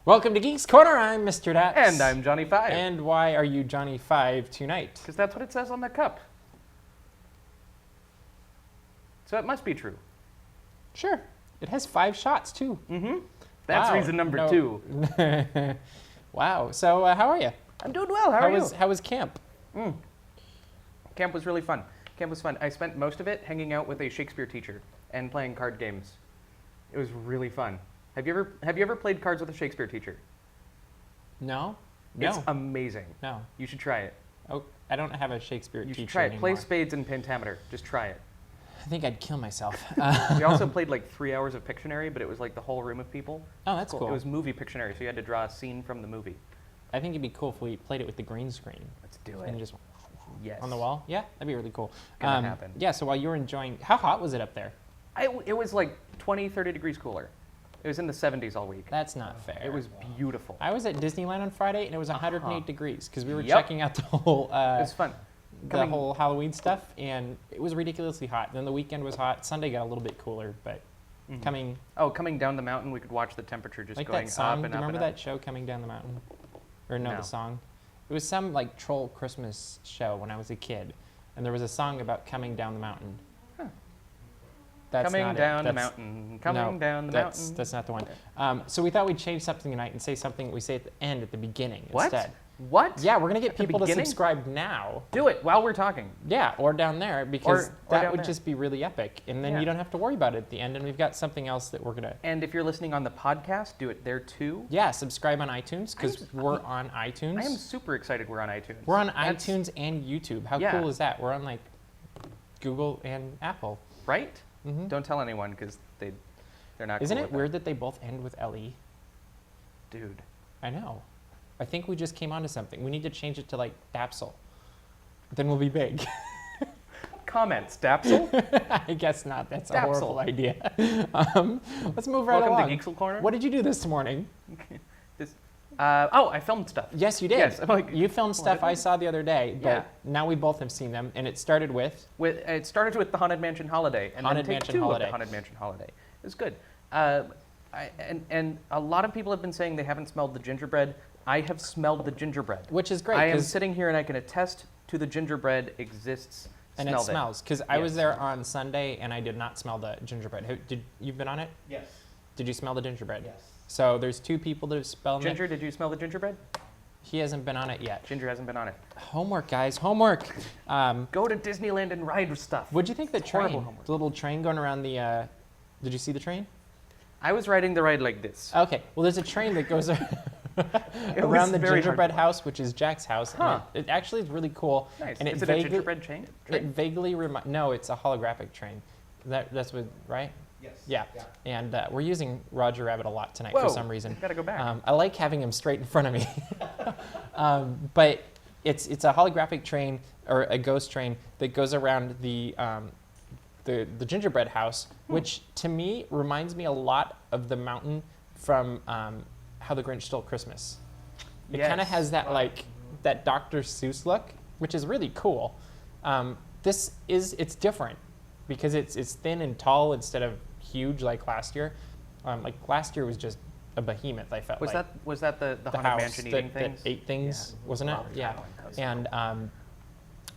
Welcome to Geeks Corner. I'm Mr. Daps. And I'm Johnny 5. And why are you Johnny 5 tonight? Because that's what it says on the cup. So it must be true. Sure. It has 5 shots, too. Mm-hmm. That's wow. reason number 2. Wow. So how are you? I'm doing well. How are you? How was camp? Camp was really fun. Camp was fun. I spent most of it hanging out with a Shakespeare teacher and playing card games. It was really fun. Have you ever played cards with a Shakespeare teacher? No. It's amazing. No. You should try it. Oh, I don't have a Shakespeare teacher You should try it. anymore. Play spades and pentameter. Just try it. I think I'd kill myself. We also played like 3 hours of Pictionary, but it was like the whole room of people. Oh, that's cool. It was movie Pictionary, so you had to draw a scene from the movie. I think it'd be cool if we played it with the green screen. Let's do it. And just Yes. on the wall? Yeah, that'd be really cool. Gonna happen. Yeah, so while you were enjoying, how hot was it up there? It was like 20, 30 degrees cooler. It was in the 70s all week. That's not fair. It was beautiful. I was at Disneyland on Friday, and it was 108 degrees because we were Yep. checking out the whole It was fun. whole Halloween stuff, and it was ridiculously hot. Then the weekend was hot. Sunday got a little bit cooler, but coming Coming down the mountain, we could watch the temperature just like going that song. up and Do you up remember and up. that show, Coming Down the Mountain? Or no, No. the song. It was some like troll Christmas show when I was a kid, and there was a song about coming down the mountain. Huh. That's Coming not down it. the That's- mountain, coming down the mountain. That's not the one. So we thought we'd change something tonight and say something we say at the end at the beginning What? instead. What? Yeah, we're gonna get At the people to beginning? subscribe now. Do it while we're talking. Yeah, or down there because Or that down would there. just be really epic, and then Yeah. you don't have to worry about it at the end. And we've got something else that we're gonna. And if you're listening on the podcast, do it there too. Yeah, subscribe on iTunes because we're on iTunes. I am super excited we're on iTunes. We're on That's- iTunes and YouTube. How Yeah. cool is that? We're on like Google and Apple. Right? Mhm. Don't tell anyone because they're not Isn't cool it with weird that they both end with LE? that. Dude. I know. I think we just came onto something. We need to change it to like Dapsel. Then we'll be big. Comments, Dapsel? I guess not. That's a Dapsel. horrible idea. Let's move right Welcome along. to Geeks Corner. What did you do this morning? This, I filmed stuff. Yes, you did. Yes, I'm like, You filmed stuff I saw the other day, but Yeah. now we both have seen them, and it started with It started with the Haunted Mansion Holiday, and Haunted then take Mansion 2 of Holiday. the Haunted Mansion Holiday. It was good. And a lot of people have been saying they haven't smelled the gingerbread. I have smelled the gingerbread. which is great I am 'cause- sitting here and I can attest to the gingerbread exists. and it Smelled smells because I was Yes. there on Sunday and I did not smell the gingerbread. You've been on it? Yes. Did you smell the gingerbread? Yes. So there's 2 people that have smelled Ginger, it. did you smell the gingerbread? He hasn't been on it yet. Ginger hasn't been on it. Homework, guys, homework. Go to Disneyland and ride stuff. What'd you think the It's horrible train? homework. The little train going around the. Did you see the train? I was riding the ride like this. Okay. Well, there's a train that goes It around was the very hard gingerbread to house, which is Jack's house. and Huh. It actually is really cool. Nice. And Is it a gingerbread chain? It vaguely No, it's a holographic train. That's what, right? Yes. Yeah. And we're using Roger Rabbit a lot tonight Whoa, for some reason. Gotta go back. I like having him straight in front of me. But it's a holographic train or a ghost train that goes around the gingerbread house, which to me reminds me a lot of the mountain from How the Grinch Stole Christmas. It kind of Yes. has that like that Dr. Seuss look, which is really cool. It's different because it's thin and tall instead of huge like last year. Like last year was just a behemoth. I felt Was like that the the Haunted house Mansion that, eating things? that ate things, Yeah. wasn't it? Wow, Yeah. that was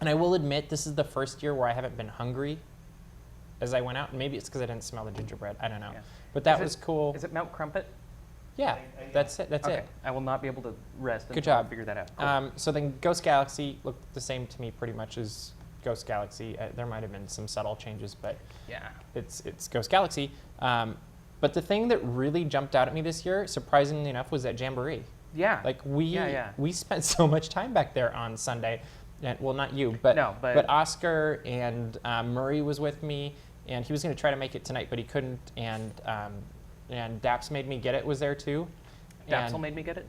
And I will admit, this is the first year where I haven't been hungry as I went out. Maybe it's because I didn't smell the gingerbread. I don't know. Yeah. But that Is it- was cool. Is it Mount Crumpet? Yeah, that's it. That's Okay. it. I will not be able to rest Good until I job. figure that out. Cool. So then Ghost Galaxy looked the same to me pretty much as Ghost Galaxy. There might have been some subtle changes, but Yeah. it's Ghost Galaxy. But the thing that really jumped out at me this year, surprisingly enough, was that Jamboree. Yeah. Like Yeah. we spent so much time back there on Sunday. And, well, not you, but No, but- Oscar and Murray was with me, and he was going to try to make it tonight, but he couldn't. And Daps made me get it was there too. Dapsel And- made me get it.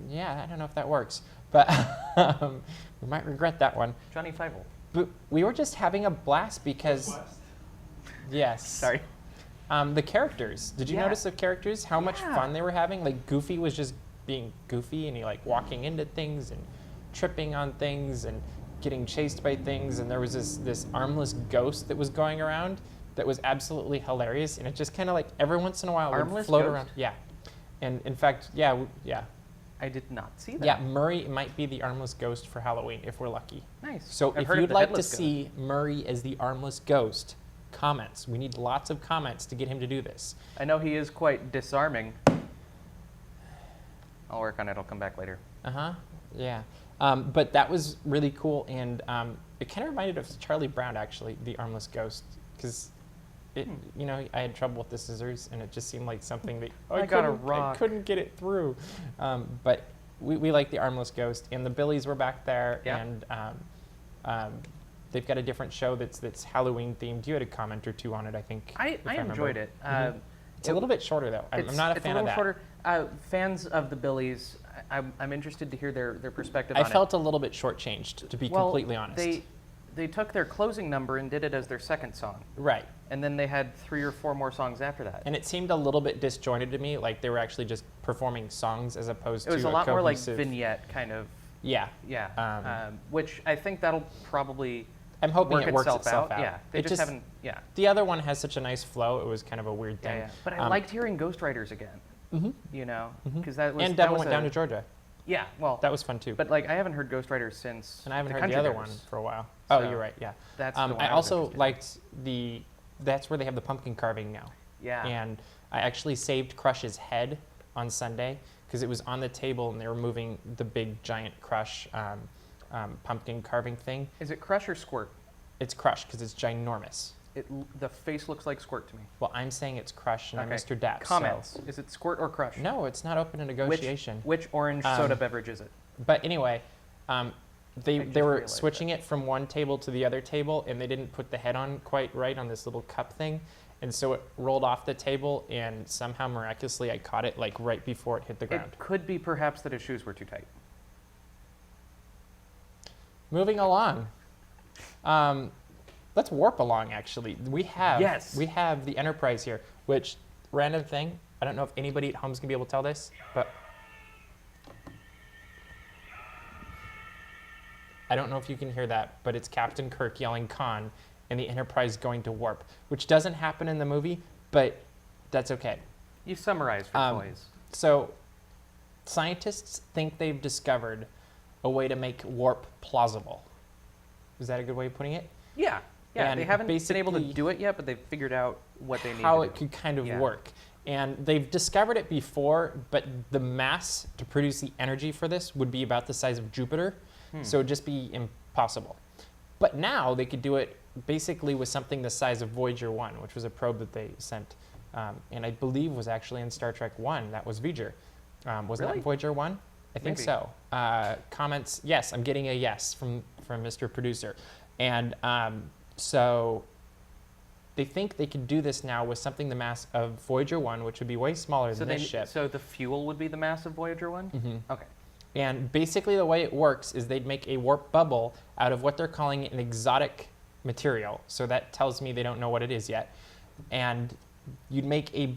Yeah, I don't know if that works, but we might regret that one. Johnny Fievel. But we were just having a blast because yes. Sorry. The characters. Did you Yeah. notice the characters? How much Yeah. fun they were having? Like Goofy was just being goofy and he like walking into things and tripping on things and getting chased by things, and there was this armless ghost that was going around that was absolutely hilarious, and it just kind of like every once in a while would Armless float ghost? around. Yeah. And in fact, yeah. I did not see that. Yeah, Murray might be the armless ghost for Halloween if we're lucky. Nice. So I've if heard of you'd the like to headless ghost. see Murray as the armless ghost, comments. We need lots of comments to get him to do this. I know he is quite disarming. I'll work on it. I'll come back later. Yeah. But that was really cool, and it kind of reminded of Charlie Brown, actually, the armless ghost, because I had trouble with the scissors, and it just seemed like something that I couldn't get it through. But we like the armless ghost, and the Billies were back there, and they've got a different show that's Halloween themed. You had a comment or two on it, I think. I enjoyed it. It's a little bit shorter, though. I'm not a fan of that. It's a little shorter. Fans of the Billies, I'm interested to hear their perspective on it. I felt a little bit shortchanged, to be completely honest. They took their closing number and did it as their second song. Right. And then they had 3 or 4 more songs after that. And it seemed a little bit disjointed to me, like they were actually just performing songs as opposed to It was a lot more like cohesive vignette kind of. Yeah. Yeah. Which I think that'll probably I'm hoping work it works itself out. Yeah. They just haven't. Yeah. The other one has such a nice flow. It was kind of a weird thing. Yeah. But I liked hearing Ghost Riders again. You know, because that was. And Devil Went Down to Georgia. Yeah. Well. That was fun too. But like I haven't heard Ghost Riders since. And I haven't heard the other one for a while. So oh, you're right. Yeah. That's the one I also liked that's where they have the pumpkin carving now. Yeah. And I actually saved Crush's head on Sunday because it was on the table and they were moving the big giant Crush pumpkin carving thing. Is it Crush or Squirt? It's Crush because it's ginormous. The face looks like Squirt to me. Well, I'm saying it's Crush and I'm Mr. Daps. Comments. So. Is it Squirt or Crush? No, it's not open to negotiation. Which orange soda beverage is it? But anyway, they were switching it from one table to the other table, and they didn't put the head on quite right on this little cup thing. And so it rolled off the table, and somehow miraculously I caught it like right before it hit the ground. It could be perhaps that his shoes were too tight. Moving along. Let's warp along, actually. We have the Enterprise here, which, random thing, I don't know if anybody at home is going to be able to tell this, but I don't know if you can hear that, but it's Captain Kirk yelling Khan and the Enterprise going to warp, which doesn't happen in the movie, but that's okay. You summarized for toys. So scientists think they've discovered a way to make warp plausible. Is that a good way of putting it? Yeah. Yeah, And they haven't been able to do it yet, but they've figured out what they need to do. How it could kind of work. And they've discovered it before, but the mass to produce the energy for this would be about the size of Jupiter, so it'd just be impossible. But now they could do it basically with something the size of Voyager 1, which was a probe that they sent, and I believe was actually in Star Trek 1. That was Voyager. Wasn't that Voyager 1? I think so. Comments, yes, I'm getting a yes from Mr. Producer. And so they think they could do this now with something the mass of Voyager 1, which would be way smaller than this ship. So the fuel would be the mass of Voyager 1? Mm-hmm. Okay. And basically the way it works is they'd make a warp bubble out of what they're calling an exotic material. So that tells me they don't know what it is yet. And you'd make a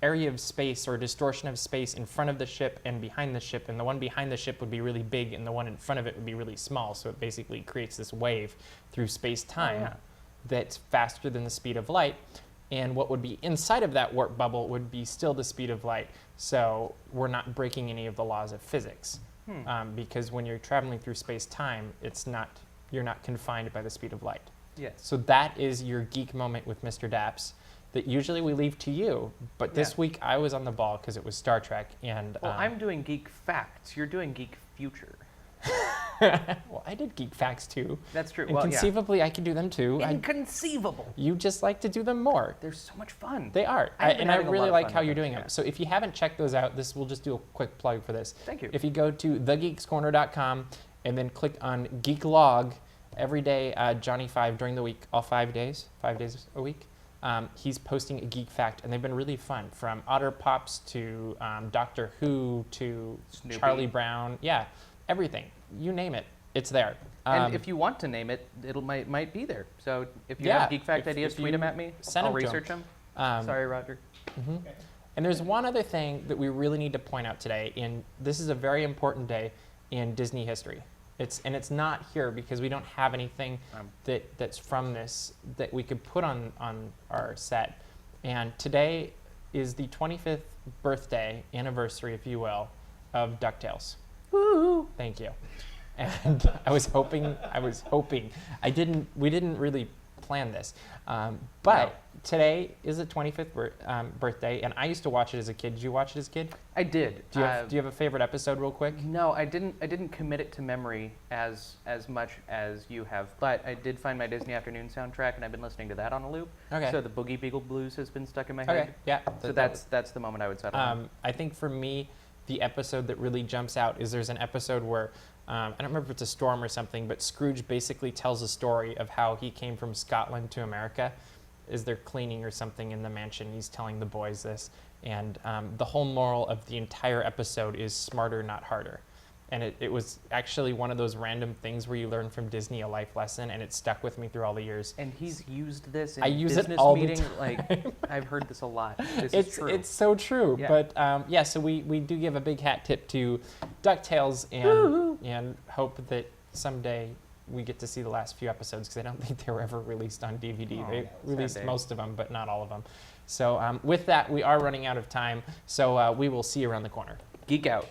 area of space or a distortion of space in front of the ship and behind the ship, and the one behind the ship would be really big and the one in front of it would be really small. So it basically creates this wave through space-time that's faster than the speed of light. And what would be inside of that warp bubble would be still the speed of light. So we're not breaking any of the laws of physics. Because when you're traveling through space-time, you're not confined by the speed of light. Yes. So that is your geek moment with Mr. Daps that usually we leave to you. But this week I was on the ball because it was Star Trek. And well, I'm doing geek facts. You're doing geek future. Well, I did geek facts too. That's true. And well, conceivably, I can do them too. Inconceivable. You just like to do them more. They're so much fun. They are. And I really like how you're doing them. So if you haven't checked those out, we'll just do a quick plug for this. Thank you. If you go to thegeekscorner.com and then click on Geek Log, every day, Johnny 5 during the week, all 5 days a week, he's posting a geek fact, and they've been really fun. From Otter Pops to Doctor Who to Snoopy. Charlie Brown. Yeah, everything. You name it, it's there. And if you want to name it, might be there. So if you have geek fact ideas, tweet them at me. I'll research them. Sorry, Roger. Mm-hmm. And there's one other thing that we really need to point out today, and this is a very important day in Disney history. It's not here because we don't have anything that's from this that we could put on our set. And today is the 25th birthday, anniversary, if you will, of DuckTales. Woo! Thank you. And I was hoping, we didn't really plan this. But today is the 25th birthday, and I used to watch it as a kid. Did you watch it as a kid? I did. Do you have a favorite episode real quick? No, I didn't commit it to memory as much as you have, but I did find my Disney Afternoon soundtrack, and I've been listening to that on a loop. Okay. So the Boogie Beagle Blues has been stuck in my head. Okay, yeah. So that's the moment I would settle on. I think for me, the episode that really jumps out is there's an episode where, I don't remember if it's a storm or something, but Scrooge basically tells a story of how he came from Scotland to America. Is they're cleaning or something in the mansion. He's telling the boys this. And the whole moral of the entire episode is smarter, not harder. And it was actually one of those random things where you learn from Disney a life lesson, and it stuck with me through all the years. And he's used this in I use business it all meeting. the time. Like, I've heard this a lot. This is true. It's so true. Yeah. But so we do give a big hat tip to DuckTales and hope that someday we get to see the last few episodes, because I don't think they were ever released on DVD. Oh, They sad released day. most of them, but not all of them. So with that, we are running out of time. So we will see you around the corner. Geek out.